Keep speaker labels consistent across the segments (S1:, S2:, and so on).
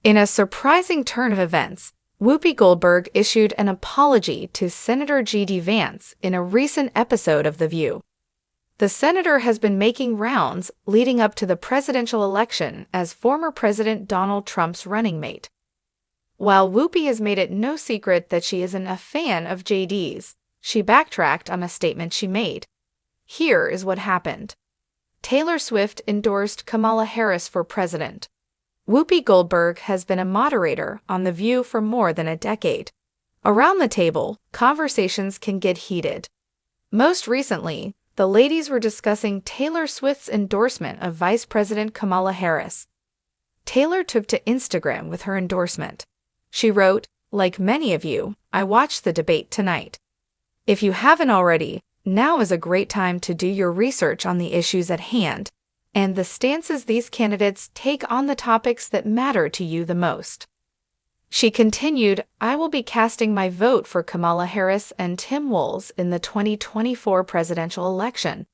S1: In a surprising turn of events, Whoopi Goldberg issued an apology to Senator J.D. Vance in a recent episode of The View. The senator has been making rounds leading up to the presidential election as former President Donald Trump's running mate. While Whoopi has made it no secret that she isn't a fan of JD's, she backtracked on a statement she made. Here is what happened. Taylor Swift endorsed Kamala Harris for president. Whoopi Goldberg has been a moderator on The View for more than a decade. Around the table, conversations can get heated. Most recently, the ladies were discussing Taylor Swift's endorsement of Vice President Kamala Harris. Taylor took to Instagram with her endorsement. She wrote, "Like many of you, I watched the debate tonight. If you haven't already, now is a great time to do your research on the issues at hand and the stances these candidates take on the topics that matter to you the most." She continued, "I will be casting my vote for Kamala Harris and Tim Walz in the 2024 presidential election.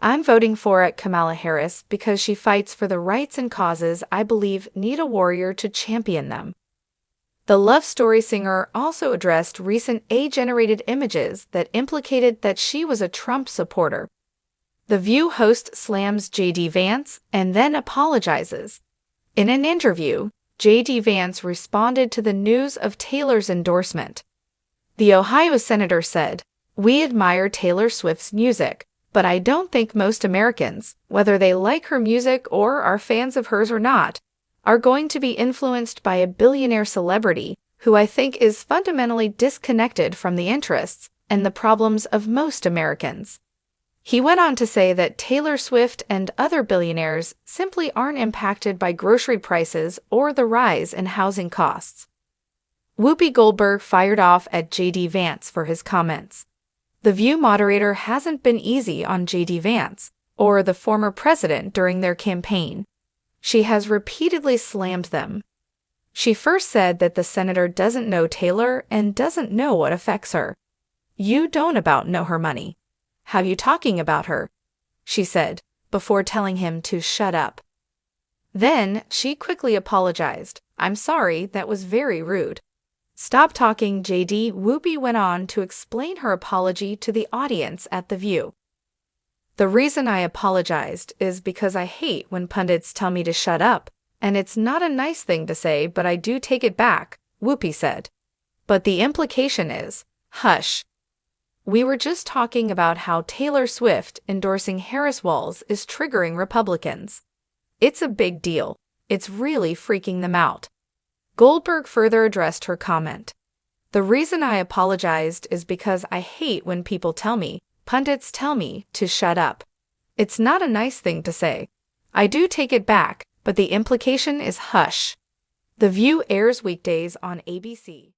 S1: I'm voting for Kamala Harris because she fights for the rights and causes I believe need a warrior to champion them." The love story singer also addressed recent AI-generated images that implicated that she was a Trump supporter. The View host slams J.D. Vance and then apologizes. In an interview, J.D. Vance responded to the news of Taylor's endorsement. The Ohio senator said, "We admire Taylor Swift's music, but I don't think most Americans, whether they like her music or are fans of hers or not, are going to be influenced by a billionaire celebrity who I think is fundamentally disconnected from the interests and the problems of most Americans." He went on to say that Taylor Swift and other billionaires simply aren't impacted by grocery prices or the rise in housing costs. Whoopi Goldberg fired off at J.D. Vance for his comments. The View moderator hasn't been easy on J.D. Vance or the former president during their campaign. She has repeatedly slammed them. She first said that the senator doesn't know Taylor and doesn't know what affects her. "You don't about know her money. How you talking about her?" she said, before telling him to shut up. Then she quickly apologized. "I'm sorry, that was very rude." "Stop talking, JD." Whoopi went on to explain her apology to the audience at The View. "The reason I apologized is because I hate when pundits tell me to shut up, and it's not a nice thing to say, but I do take it back," Whoopi said. "But the implication is, hush. We were just talking about how Taylor Swift endorsing Harris Walz is triggering Republicans. It's a big deal. It's really freaking them out." Goldberg further addressed her comment. "The reason I apologized is because I hate when pundits tell me to shut up. It's not a nice thing to say. I do take it back, but the implication is hush." The View airs weekdays on ABC.